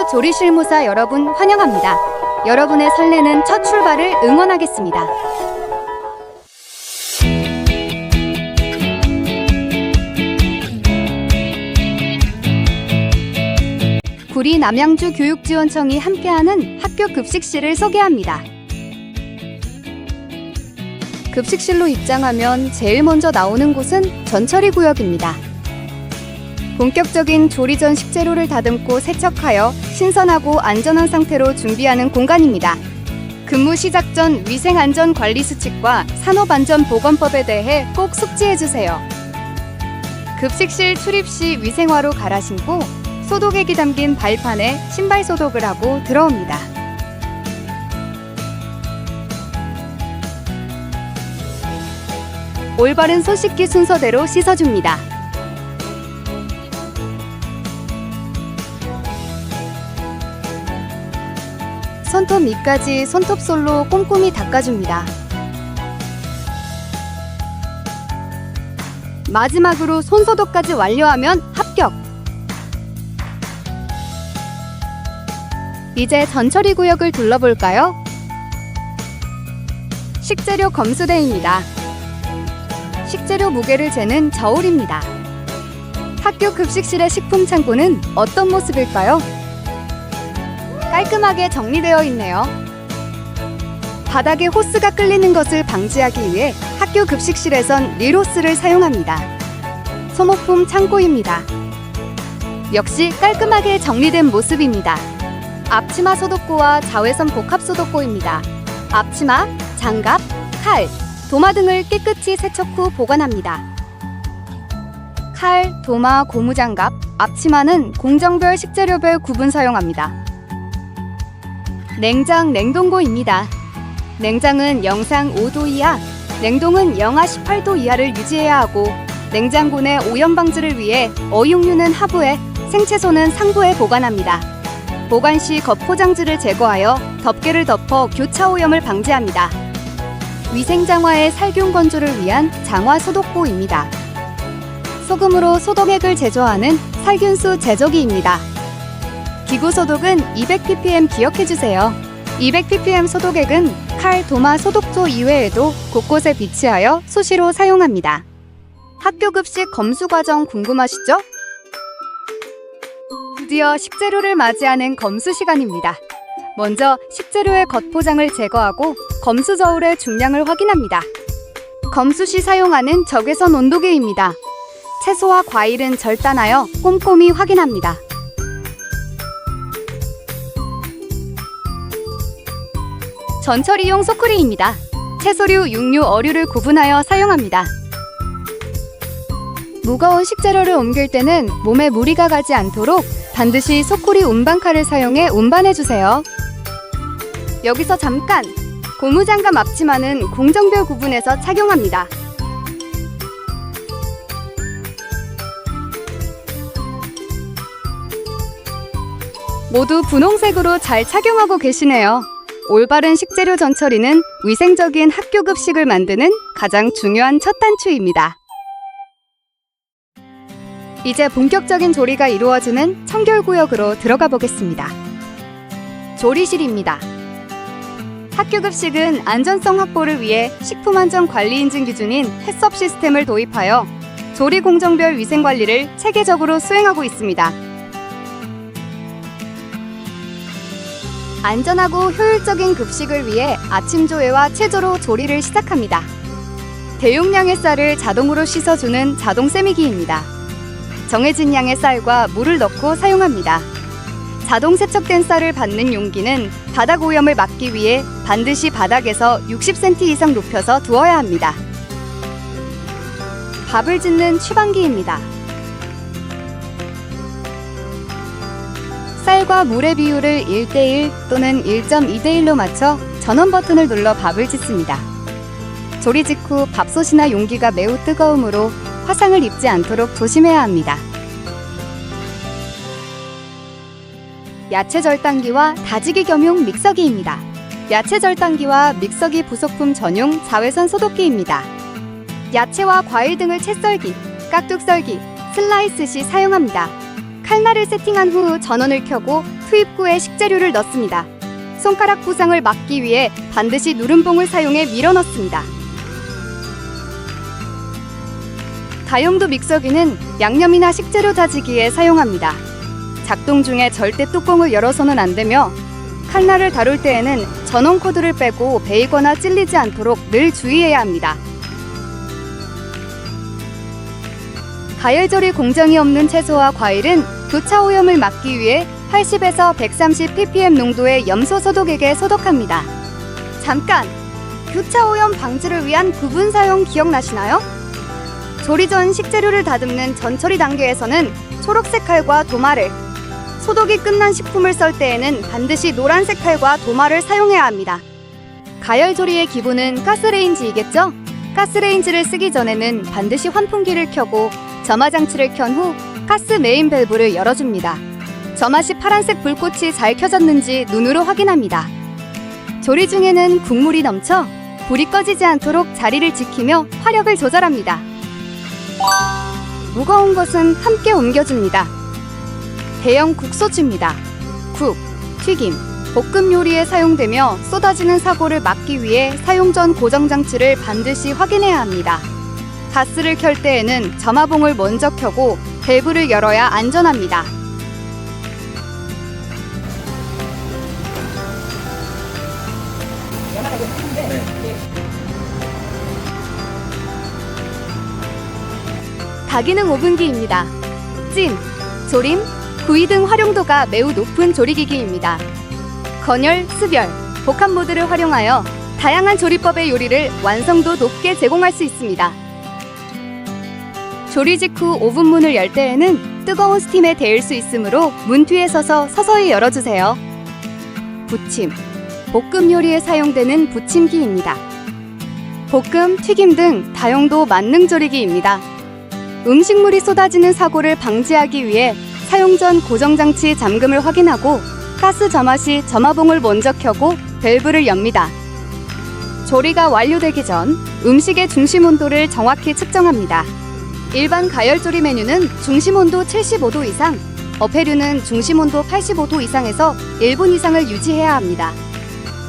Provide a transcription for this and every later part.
학교 조리실무사 여러분 환영합니다. 여러분의 설레는 첫 출발을 응원하겠습니다. 구리 남양주 교육지원청이 함께하는 학교 급식실을 소개합니다. 급식실로 입장하면 제일 먼저 나오는 곳은 전처리 구역입니다. 본격적인 조리 전 식재료를 다듬고 세척하여 신선하고 안전한 상태로 준비하는 공간입니다. 근무 시작 전 위생안전관리수칙과 산업안전보건법에 대해 꼭 숙지해주세요. 급식실 출입 시 위생화로 갈아 신고 소독액이 담긴 발판에 신발 소독을 하고 들어옵니다. 올바른 손 씻기 순서대로 씻어줍니다. 손톱 밑까지 손톱솔로 꼼꼼히 닦아줍니다. 마지막으로 손소독까지 완료하면 합격! 이제 전처리 구역을 둘러볼까요? 식재료 검수대입니다. 식재료 무게를 재는 저울입니다. 학교 급식실의 식품 창고는 어떤 모습일까요? 깔끔하게 정리되어 있네요. 바닥에 호스가 끌리는 것을 방지하기 위해 학교 급식실에선 리로스를 사용합니다. 소모품 창고입니다. 역시 깔끔하게 정리된 모습입니다. 앞치마 소독고와 자외선 복합 소독고입니다. 앞치마, 장갑, 칼, 도마 등을 깨끗이 세척 후 보관합니다. 칼, 도마, 고무장갑, 앞치마는 공정별 식재료별 구분 사용합니다. 냉장, 냉동고입니다. 냉장은 영상 5도 이하, 냉동은 영하 18도 이하를 유지해야 하고 냉장고 내 오염 방지를 위해 어육류는 하부에, 생채소는 상부에 보관합니다. 보관 시 겉포장지를 제거하여 덮개를 덮어 교차 오염을 방지합니다. 위생장화의 살균 건조를 위한 장화 소독고입니다. 소금으로 소독액을 제조하는 살균수 제조기입니다. 기구 소독은 200ppm 기억해주세요. 200ppm 소독액은 칼, 도마 소독조 이외에도 곳곳에 비치하여 수시로 사용합니다. 학교 급식 검수 과정 궁금하시죠? 드디어 식재료를 맞이하는 검수 시간입니다. 먼저 식재료의 겉포장을 제거하고 검수 저울의 중량을 확인합니다. 검수 시 사용하는 적외선 온도계입니다. 채소와 과일은 절단하여 꼼꼼히 확인합니다. 전처리용 소쿠리입니다. 채소류, 육류, 어류를 구분하여 사용합니다. 무거운 식재료를 옮길 때는 몸에 무리가 가지 않도록 반드시 소쿠리 운반칼을 사용해 운반해주세요. 여기서 잠깐! 고무장갑 앞치마는 공정별 구분해서 착용합니다. 모두 분홍색으로 잘 착용하고 계시네요. 올바른 식재료 전처리는 위생적인 학교 급식을 만드는 가장 중요한 첫 단추입니다. 이제 본격적인 조리가 이루어지는 청결구역으로 들어가 보겠습니다. 조리실입니다. 학교 급식은 안전성 확보를 위해 식품안전관리인증 기준인 햇섭 시스템을 도입하여 조리 공정별 위생관리를 체계적으로 수행하고 있습니다. 안전하고 효율적인 급식을 위해 아침 조회와 체조로 조리를 시작합니다. 대용량의 쌀을 자동으로 씻어주는 자동 세미기입니다. 정해진 양의 쌀과 물을 넣고 사용합니다. 자동 세척된 쌀을 받는 용기는 바닥 오염을 막기 위해 반드시 바닥에서 60cm 이상 높여서 두어야 합니다. 밥을 짓는 취방기입니다. 쌀과 물의 비율을 1:1 또는 1.2:1로 맞춰 전원 버튼을 눌러 밥을 짓습니다. 조리 직후 밥솥이나 용기가 매우 뜨거우므로 화상을 입지 않도록 조심해야 합니다. 야채 절단기와 다지기 겸용 믹서기입니다. 야채 절단기와 믹서기 부속품 전용 자외선 소독기입니다. 야채와 과일 등을 채 썰기, 깍둑 썰기, 슬라이스 시 사용합니다. 칼날을 세팅한 후 전원을 켜고 투입구에 식재료를 넣습니다. 손가락 부상을 막기 위해 반드시 누름봉을 사용해 밀어 넣습니다. 다용도 믹서기는 양념이나 식재료 다지기에 사용합니다. 작동 중에 절대 뚜껑을 열어서는 안 되며 칼날을 다룰 때에는 전원 코드를 빼고 베이거나 찔리지 않도록 늘 주의해야 합니다. 가열조리 공정이 없는 채소와 과일은 교차 오염을 막기 위해 80에서 130 ppm 농도의 염소 소독액에 소독합니다. 잠깐! 교차 오염 방지를 위한 구분 사용 기억나시나요? 조리 전 식재료를 다듬는 전처리 단계에서는 초록색 칼과 도마를, 소독이 끝난 식품을 썰 때에는 반드시 노란색 칼과 도마를 사용해야 합니다. 가열조리의 기본은 가스레인지이겠죠? 가스레인지를 쓰기 전에는 반드시 환풍기를 켜고 점화장치를 켠 후 가스 메인 밸브를 열어줍니다. 점화시 파란색 불꽃이 잘 켜졌는지 눈으로 확인합니다. 조리 중에는 국물이 넘쳐 불이 꺼지지 않도록 자리를 지키며 화력을 조절합니다. 무거운 것은 함께 옮겨줍니다. 대형 국소집입니다. 국, 튀김, 볶음 요리에 사용되며 쏟아지는 사고를 막기 위해 사용 전 고정장치를 반드시 확인해야 합니다. 가스를 켤 때에는 점화봉을 먼저 켜고 밸브를 열어야 안전합니다. 다기능 오븐기입니다. 찜, 조림, 구이 등 활용도가 매우 높은 조리기기입니다. 건열, 수별, 복합 모드를 활용하여 다양한 조리법의 요리를 완성도 높게 제공할 수 있습니다. 조리 직후 오븐 문을 열 때에는 뜨거운 스팀에 데일 수 있으므로 문 뒤에 서서 서서히 열어주세요. 부침, 볶음 요리에 사용되는 부침기입니다. 볶음, 튀김 등 다용도 만능 조리기입니다. 음식물이 쏟아지는 사고를 방지하기 위해 사용 전 고정장치 잠금을 확인하고 가스 점화 시 점화봉을 먼저 켜고 밸브를 엽니다. 조리가 완료되기 전 음식의 중심 온도를 정확히 측정합니다. 일반 가열조리 메뉴는 중심 온도 75도 이상, 어패류는 중심 온도 85도 이상에서 1분 이상을 유지해야 합니다.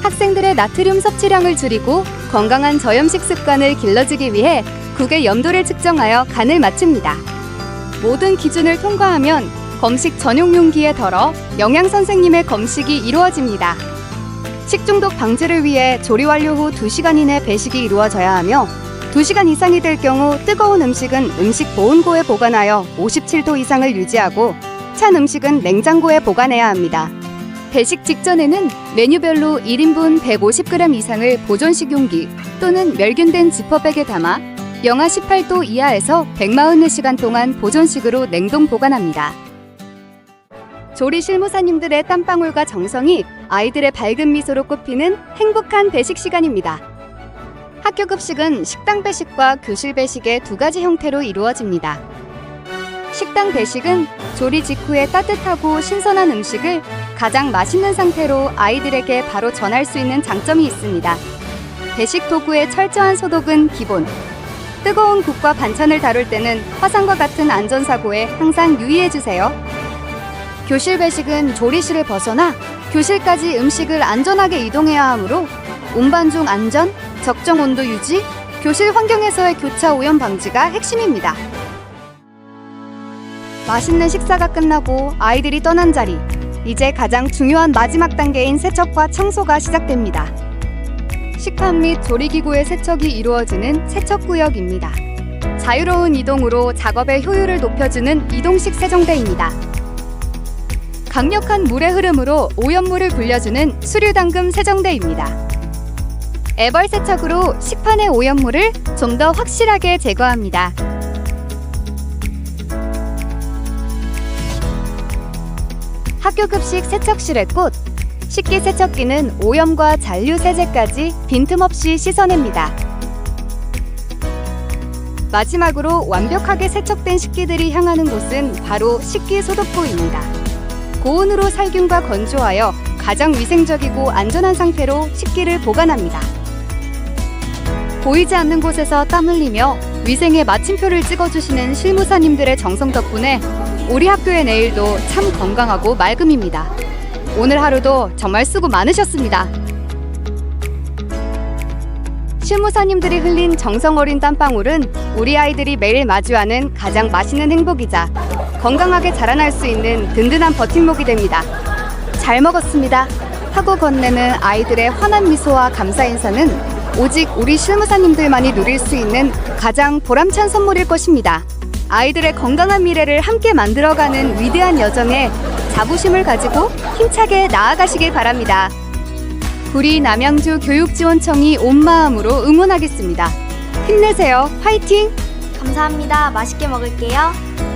학생들의 나트륨 섭취량을 줄이고 건강한 저염식 습관을 길러주기 위해 국의 염도를 측정하여 간을 맞춥니다. 모든 기준을 통과하면 검식 전용 용기에 덜어 영양선생님의 검식이 이루어집니다. 식중독 방지를 위해 조리 완료 후 2시간 이내 배식이 이루어져야 하며 2시간 이상이 될 경우 뜨거운 음식은 음식 보온고에 보관하여 57도 이상을 유지하고 찬 음식은 냉장고에 보관해야 합니다. 배식 직전에는 메뉴별로 1인분 150g 이상을 보존식 용기 또는 멸균된 지퍼백에 담아 영하 18도 이하에서 144시간 동안 보존식으로 냉동 보관합니다. 조리 실무사님들의 땀방울과 정성이 아이들의 밝은 미소로 꽃피는 행복한 배식 시간입니다. 학교 급식은 식당 배식과 교실 배식의 두 가지 형태로 이루어집니다. 식당 배식은 조리 직후에 따뜻하고 신선한 음식을 가장 맛있는 상태로 아이들에게 바로 전할 수 있는 장점이 있습니다. 배식 도구의 철저한 소독은 기본. 뜨거운 국과 반찬을 다룰 때는 화상과 같은 안전사고에 항상 유의해주세요. 교실 배식은 조리실을 벗어나 교실까지 음식을 안전하게 이동해야 하므로 운반 중 안전, 적정 온도 유지, 교실 환경에서의 교차 오염 방지가 핵심입니다. 맛있는 식사가 끝나고 아이들이 떠난 자리, 이제 가장 중요한 마지막 단계인 세척과 청소가 시작됩니다. 식판 및 조리기구의 세척이 이루어지는 세척구역입니다. 자유로운 이동으로 작업의 효율을 높여주는 이동식 세정대입니다. 강력한 물의 흐름으로 오염물을 불려주는 수류담금 세정대입니다. 애벌 세척으로 식판의 오염물을 좀 더 확실하게 제거합니다. 학교 급식 세척실의 꽃, 식기세척기는 오염과 잔류 세제까지 빈틈없이 씻어냅니다. 마지막으로 완벽하게 세척된 식기들이 향하는 곳은 바로 식기소독구입니다. 고온으로 살균과 건조하여 가장 위생적이고 안전한 상태로 식기를 보관합니다. 보이지 않는 곳에서 땀 흘리며 위생에 마침표를 찍어주시는 실무사님들의 정성 덕분에 우리 학교의 내일도 참 건강하고 맑음입니다. 오늘 하루도 정말 수고 많으셨습니다. 실무사님들이 흘린 정성 어린 땀방울은 우리 아이들이 매일 마주하는 가장 맛있는 행복이자 건강하게 자라날 수 있는 든든한 버팀목이 됩니다. 잘 먹었습니다 하고 건네는 아이들의 환한 미소와 감사 인사는 오직 우리 실무사님들만이 누릴 수 있는 가장 보람찬 선물일 것입니다. 아이들의 건강한 미래를 함께 만들어가는 위대한 여정에 자부심을 가지고 힘차게 나아가시길 바랍니다. 우리 남양주 교육지원청이 온 마음으로 응원하겠습니다. 힘내세요. 화이팅! 감사합니다. 맛있게 먹을게요.